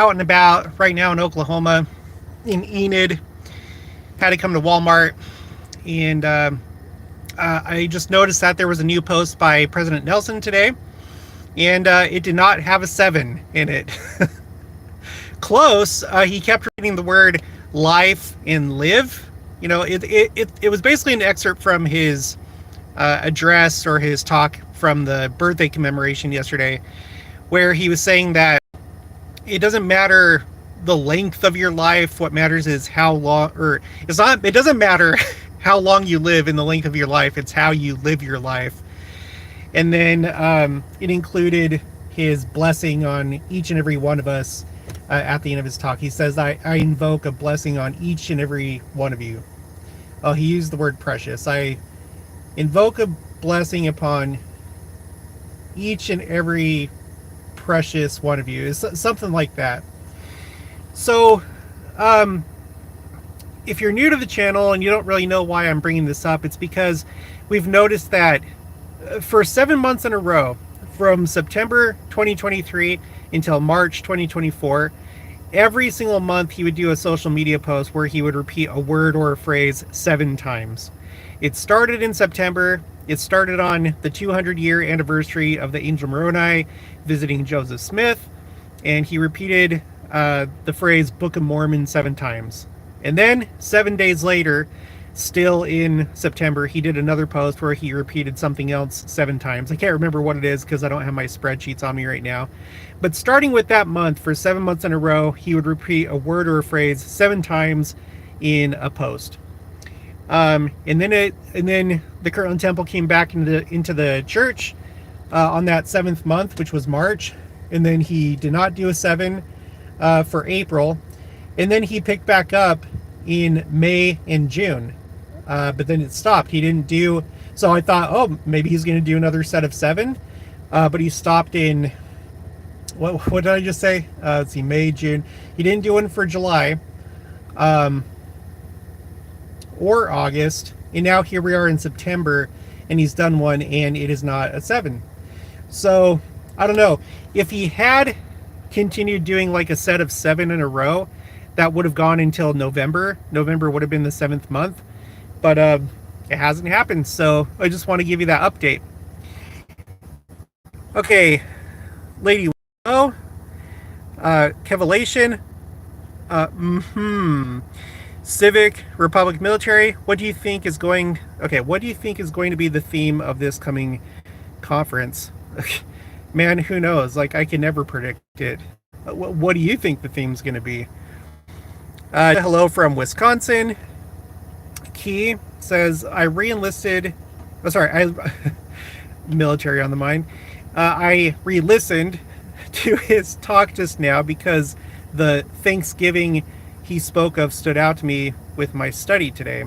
out and about right now in Oklahoma, in Enid. Had to come to Walmart, and I just noticed that there was a new post by President Nelson today, and it did not have a 7 in it. Close. He kept reading the word life and live. You know, it was basically an excerpt from his address or his talk from the birthday commemoration yesterday, where he was saying that it doesn't matter the length of your life. What matters is how long, or it's not, it doesn't matter how long you live in the length of your life. It's how you live your life. And then it included his blessing on each and every one of us at the end of his talk. He says, I invoke a blessing on each and every one of you. Oh, he used the word precious. I invoke a blessing upon each and every precious one of you. It's something like that. So, if you're new to the channel and you don't really know why I'm bringing this up, it's because we've noticed that for 7 months in a row, from September 2023 until March 2024, every single month he would do a social media post where he would repeat a word or a phrase 7 times. It started in September. It started on the 200-year anniversary of the Angel Moroni visiting Joseph Smith, and he repeated the phrase Book of Mormon 7 times. And then 7 days later, still in September, he did another post where he repeated something else 7 times. I can't remember what it is because I don't have my spreadsheets on me right now. But starting with that month, for 7 months in a row, he would repeat a word or a phrase 7 times in a post. And then the Kirtland Temple came back into the church on that 7th month, which was March. And then he did not do a 7 for April. And then he picked back up in May and June. But then it stopped. He didn't do, so I thought, oh, maybe he's going to do another set of 7. But he stopped in, what did I just say? Let's see, May, June. He didn't do one for July or August. And now here we are in September, and he's done one, and it is not a 7. So, I don't know. If he had continued doing like a set of 7 in a row, that would have gone until November. November would have been the 7th month. But it hasn't happened, so I just want to give you that update. Okay, Lady Low, Kevalation, Civic, Republic Military. What do you think is going? Okay, what do you think is going to be the theme of this coming conference? Man, who knows? Like, I can never predict it. What do you think the theme's going to be? Hello from Wisconsin. Key says, I re-enlisted, military on the mind. I re-listened to his talk just now because the Thanksgiving he spoke of stood out to me with my study today.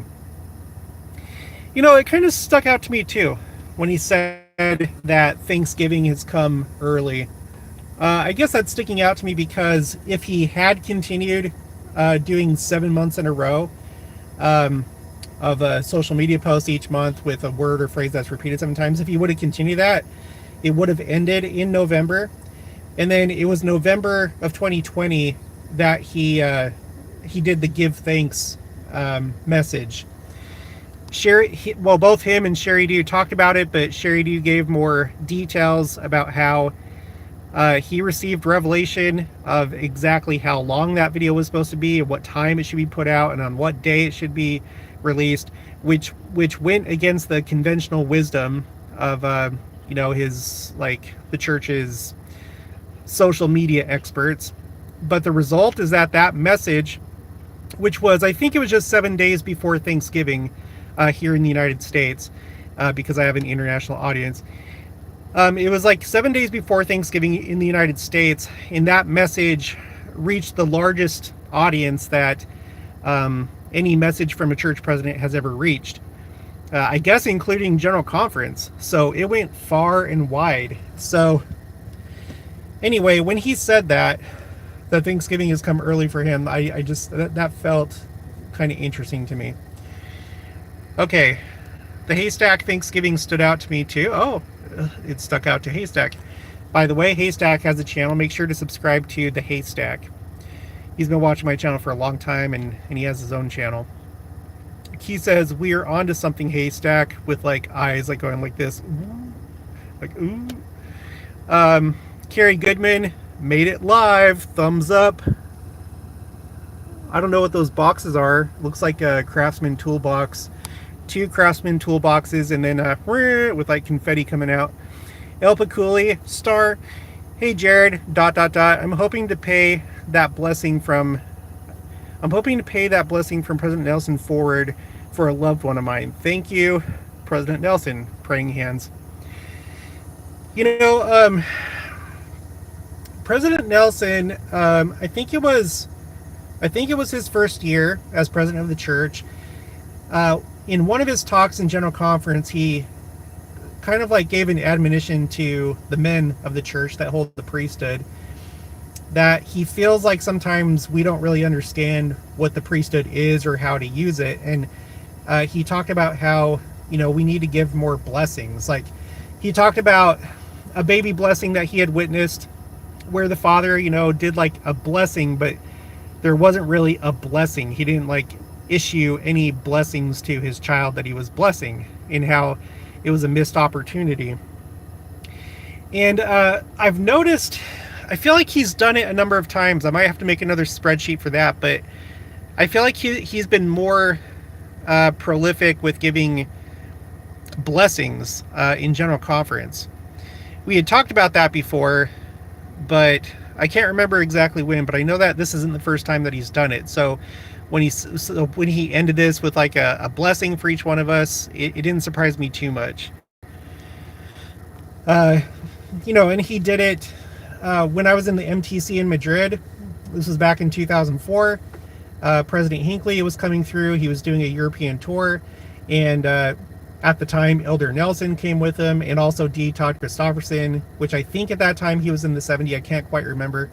You know, it kind of stuck out to me too when he said that Thanksgiving has come early. I guess that's sticking out to me because if he had continued doing 7 months in a row of a social media post each month with a word or phrase that's repeated 7 times, if he would have continued that, it would have ended in November. And then it was November of 2020 that he did the give thanks message. Both him and Sherry Dew talked about it, but Sherry Dew gave more details about how he received revelation of exactly how long that video was supposed to be, and what time it should be put out, and on what day it should be released, which went against the conventional wisdom of his, like, the church's social media experts. But the result is that message, which was, I think it was just 7 days before Thanksgiving here in the United States, because I have an international audience. It was like 7 days before Thanksgiving in the United States, and that message reached the largest audience that any message from a church president has ever reached. I guess including General Conference. So it went far and wide. So anyway, when he said that Thanksgiving has come early for him, I just, that felt kind of interesting to me. Okay, the Haystack Thanksgiving stood out to me too. Oh, it stuck out to Haystack. By the way, Haystack has a channel. Make sure to subscribe to the Haystack. He's been watching my channel for a long time, and he has his own channel. He says, we are onto something, Haystack, with like eyes like going like this. Ooh. Like, ooh. Carrie Goodman made it live. Thumbs up. I don't know what those boxes are. Looks like a Craftsman toolbox. 2 Craftsman toolboxes, and then with like confetti coming out. El Paculi, star. Hey Jared, ... I'm hoping to pay that blessing from President Nelson forward for a loved one of mine. Thank you, President Nelson. Praying hands. You know, President Nelson, I think it was his first year as president of the church. In one of his talks in General Conference, he kind of like gave an admonition to the men of the church that hold the priesthood, that he feels like sometimes we don't really understand what the priesthood is or how to use it. And he talked about how, we need to give more blessings. Like, he talked about a baby blessing that he had witnessed where the father, did like a blessing, but there wasn't really a blessing. He didn't like issue any blessings to his child that he was blessing, in how it was a missed opportunity. And I've noticed, I feel like he's done it a number of times. I might have to make another spreadsheet for that, but I feel like he's been more prolific with giving blessings in General Conference. We had talked about that before, but I can't remember exactly when, but I know that this isn't the first time that he's done it. So when he ended this with like a blessing for each one of us, it didn't surprise me too much. And he did it when I was in the MTC in Madrid. This was back in 2004. President Hinckley was coming through. He was doing a European tour, and at the time, Elder Nelson came with him, and also D. Todd Christofferson, which I think at that time he was in the 70. I can't quite remember.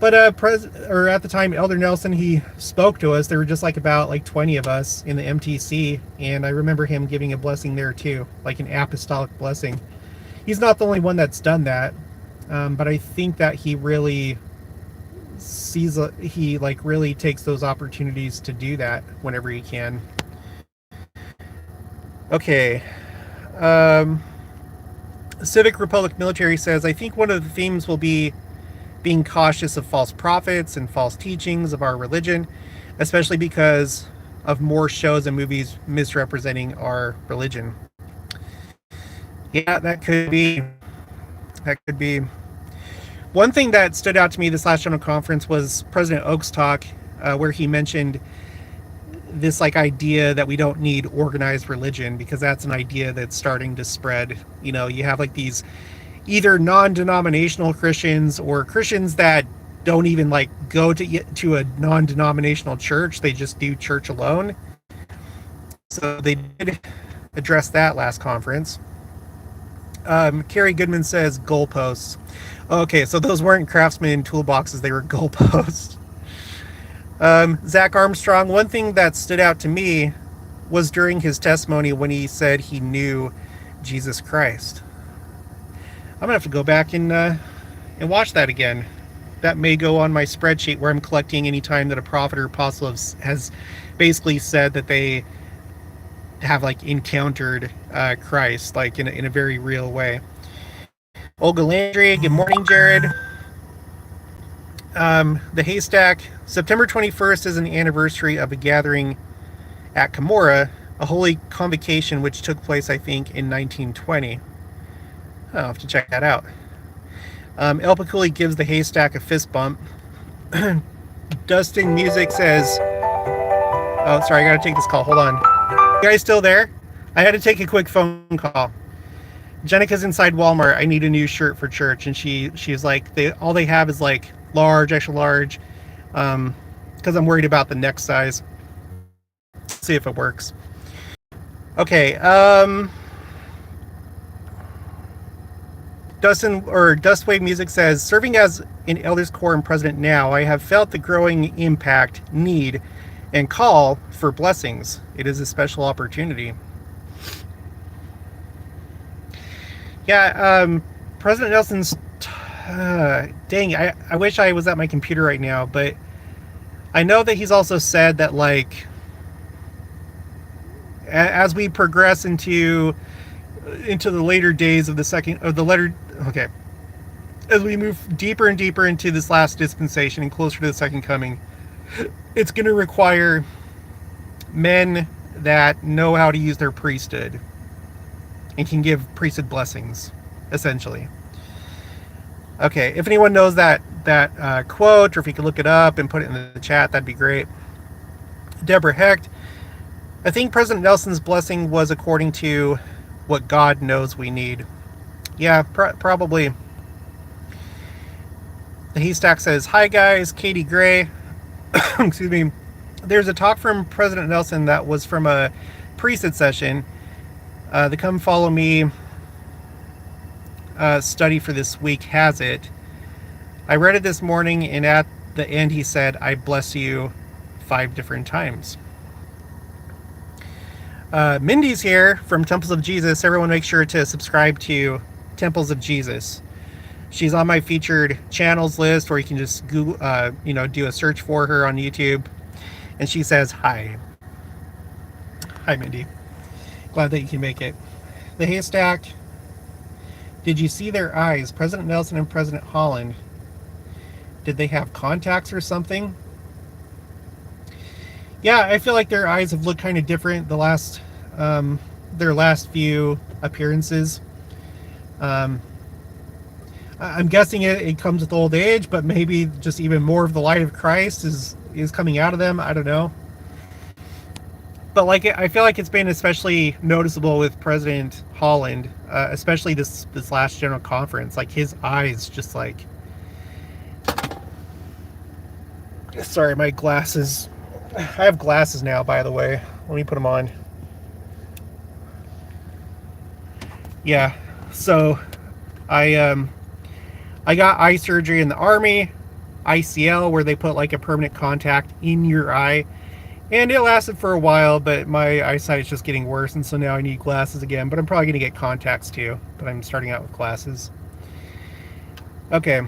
But at the time, Elder Nelson, he spoke to us. There were just like about like 20 of us in the MTC, and I remember him giving a blessing there too, like an apostolic blessing. He's not the only one that's done that, but I think that he really really takes those opportunities to do that whenever he can. Okay. Civic Republic Military says, I think one of the themes will be being cautious of false prophets and false teachings of our religion, especially because of more shows and movies misrepresenting our religion. Yeah, that could be. One thing that stood out to me this last General Conference was President Oak's talk, where he mentioned this like idea that we don't need organized religion, because that's an idea that's starting to spread. You have like these either non-denominational Christians or Christians that don't even like go to a non-denominational church. They just do church alone. So they did address that last conference. Carrie Goodman says goalposts. Okay, so those weren't Craftsman toolboxes, they were goalposts. Zach Armstrong, one thing that stood out to me was during his testimony when he said he knew Jesus Christ. I'm gonna have to go back and watch that again. That may go on my spreadsheet where I'm collecting any time that a prophet or apostle has basically said that they have like encountered Christ, like in a very real way. Olga Landry, good morning, Jared. The Haystack, September 21st is an anniversary of a gathering at Camorra, a holy convocation which took place, I think, in 1920. I'll have to check that out. El Paculi gives the Haystack a fist bump. Dustin Music says, oh, sorry, I gotta take this call. Hold on. You guys still there? I had to take a quick phone call. Jenica's inside Walmart. I need a new shirt for church. And she's like, all they have is like large, extra large, because I'm worried about the neck size. See if it works. Okay. Dustwave Music says, serving as an elders quorum president now, I have felt the growing impact, need, and call for blessings. It is a special opportunity. Yeah, President Nelson's... dang, I wish I was at my computer right now, but I know that he's also said that, like, as we progress into the later days of as we move deeper and deeper into this last dispensation and closer to the second coming, it's going to require men that know how to use their priesthood and can give priesthood blessings, essentially. Okay, if anyone knows that quote, or if you could look it up and put it in the chat, that'd be great. Deborah Hecht, I think President Nelson's blessing was according to what God knows we need. Yeah, probably. The Haystack says, hi guys, Katie Gray. Excuse me. There's a talk from President Nelson that was from a priesthood session. The Come Follow Me study for this week has it. I read it this morning, and at the end he said, I bless you 5 different times. Mindy's here from Temples of Jesus. Everyone make sure to subscribe to Temples of Jesus. She's on my featured channels list, or you can just Google, do a search for her on YouTube. And she says, hi. Hi, Mindy. Glad that you can make it. The Haystack. Did you see their eyes? President Nelson and President Holland. Did they have contacts or something? Yeah, I feel like their eyes have looked kind of different their last few appearances. I'm guessing it comes with old age, but maybe just even more of the light of Christ is coming out of them. I don't know. But like, I feel like it's been especially noticeable with President Holland, especially this last general conference. Like, his eyes just like... Sorry, my glasses. I have glasses now, by the way. Let me put them on. Yeah, so I got eye surgery in the Army, ICL, where they put like a permanent contact in your eye, and it lasted for a while, but my eyesight is just getting worse, and so now I need glasses again. But I'm probably going to get contacts too, but I'm starting out with glasses. Okay.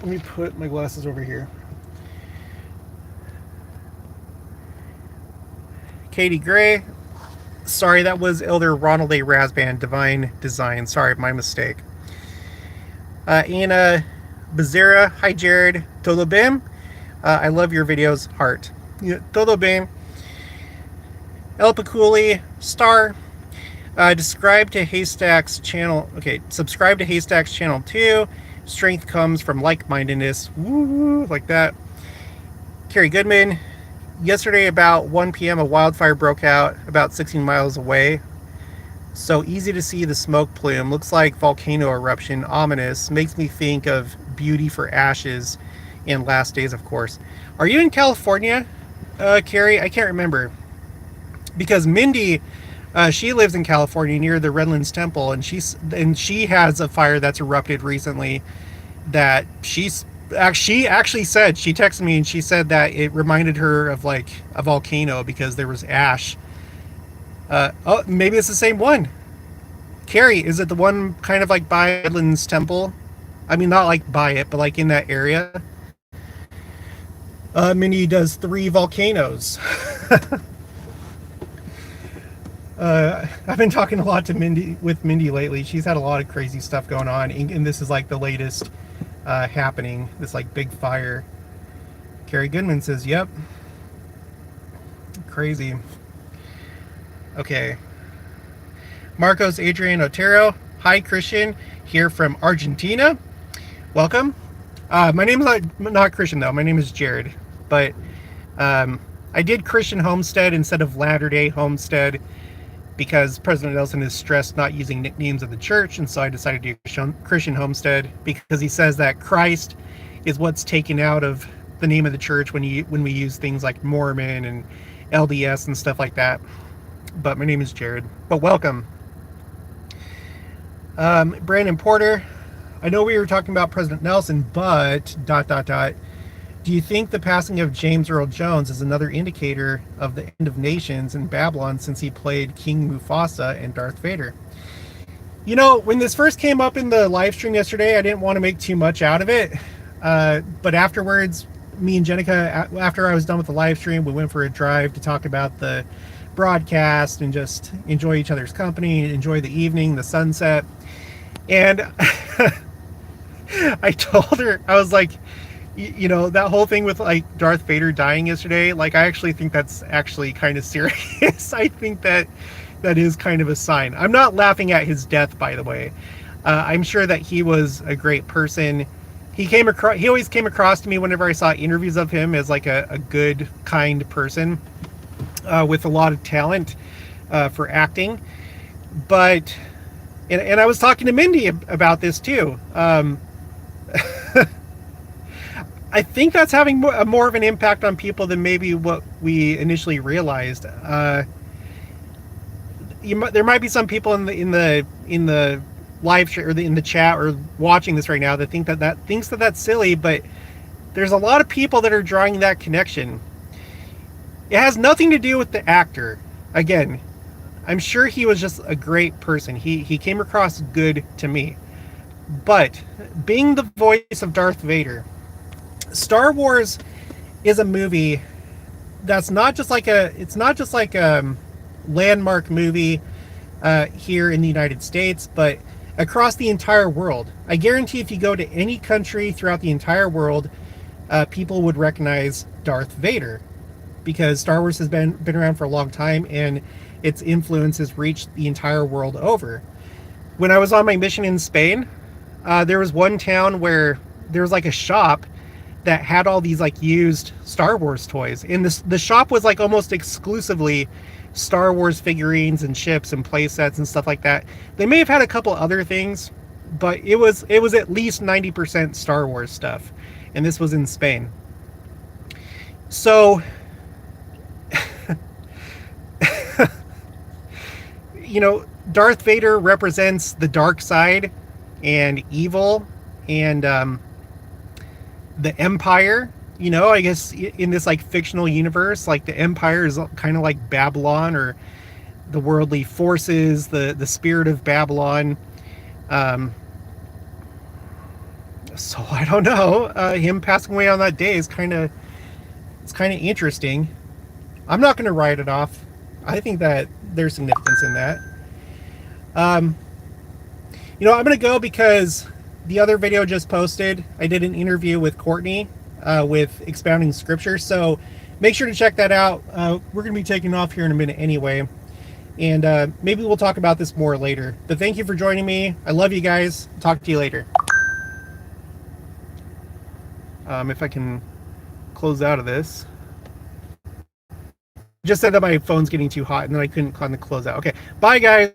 Let me put my glasses over here. Katie Gray. Sorry, that was Elder Ronald A. Rasband, Divine Design. Sorry, my mistake. Anna Bezerra. Hi, Jared. Todo bem? I love your videos. Heart. Yeah, todo bem. El Paculi. Star. Subscribe to Haystack's channel. Okay, subscribe to Haystack's channel too. Strength comes from like-mindedness. Woo, like that. Carrie Goodman. Yesterday about 1 p.m. a wildfire broke out about 16 miles away. So easy to see the smoke plume. Looks like volcano eruption. Ominous. Makes me think of Beauty for Ashes and Last Days, of course. Are you in California, Carrie? I can't remember. Because Mindy, she lives in California near the Redlands Temple, and she has a fire that's erupted recently that she actually said, she texted me and she said that it reminded her of like a volcano because there was ash. Oh, maybe it's the same one. Carrie, is it the one kind of like by Redlands Temple? I mean, not like by it, but like in that area. Mindy does 3 volcanoes. I've been talking a lot to Mindy lately. She's had a lot of crazy stuff going on, and this is like the latest happening, this like big fire. Carrie Goodman says, yep. Crazy. Okay. Marcos Adrian Otero. Hi, Christian. Here from Argentina. Welcome. My name is not Christian, though. My name is Jared. But I did Christian Homestead instead of Latter-day Homestead because President Nelson is stressed not using nicknames of the church, and so I decided to do Christian Homestead because he says that Christ is what's taken out of the name of the church when we use things like Mormon and LDS and stuff like that. But my name is Jared. But welcome. Brandon Porter. I know we were talking about President Nelson, but ... Do you think the passing of James Earl Jones is another indicator of the end of nations in Babylon, since he played King Mufasa and Darth Vader? You know, when this first came up in the live stream yesterday, I didn't want to make too much out of it. But afterwards, me and Jenica, after I was done with the live stream, we went for a drive to talk about the broadcast and just enjoy each other's company, enjoy the evening, the sunset. And I told her, I was like, you know, that whole thing with like Darth Vader dying yesterday, like I actually think that's actually kind of serious. I think that is kind of a sign. I'm not laughing at his death, by the way. I'm sure that he was a great person. He always came across to me whenever I saw interviews of him as like a good, kind person with a lot of talent for acting. But, and I was talking to Mindy about this too. I think that's having more of an impact on people than maybe what we initially realized. There might be some people in the live stream or in the chat or watching this right now that think that's silly, but there's a lot of people that are drawing that connection. It has nothing to do with the actor. Again, I'm sure he was just a great person. He came across good to me. But being the voice of Darth Vader, Star Wars is a movie that's not just like a landmark movie here in the United States, but across the entire world. I guarantee if you go to any country throughout the entire world, people would recognize Darth Vader, because Star Wars has been around for a long time and its influence has reached the entire world over. When I was on my mission in Spain, there was one town where there was like a shop that had all these like used Star Wars toys, and the shop was like almost exclusively Star Wars figurines and ships and play sets and stuff like that. They may have had a couple other things, but it was at least 90% Star Wars stuff, and this was in Spain. So you know, Darth Vader represents the dark side and evil and the Empire. You know, I guess in this like fictional universe, like the Empire is kind of like Babylon, or the worldly forces, the spirit of Babylon. So I don't know. Him passing away on that day is kind of interesting. I'm not going to write it off. I think that there's significance in that. You know, I'm going to go because the other video just posted, I did an interview with Courtney with Expounding Scripture. So make sure to check that out. We're going to be taking off here in a minute anyway. And maybe we'll talk about this more later. But thank you for joining me. I love you guys. Talk to you later. If I can close out of this. Just said that my phone's getting too hot and then I couldn't close out. Okay, bye guys.